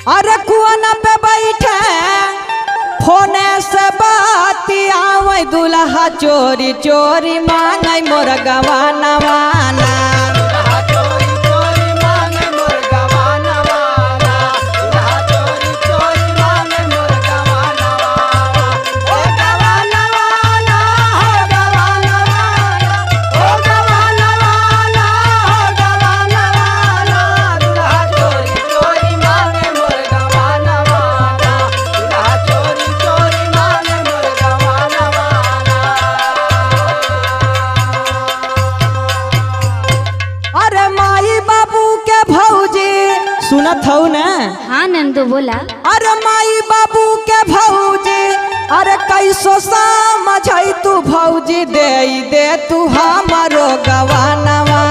अरे कुआना पे बैठे फोने से बाती आवे दुल्हा चोरी चोरी मांगे मोर गवाना वाना। सुनत हूँ ना? हाँ नंदू बोला। अरे माई बाबू के भौजी अरे कैसो समझ तू भौजी दे तू हमारो गवानवा।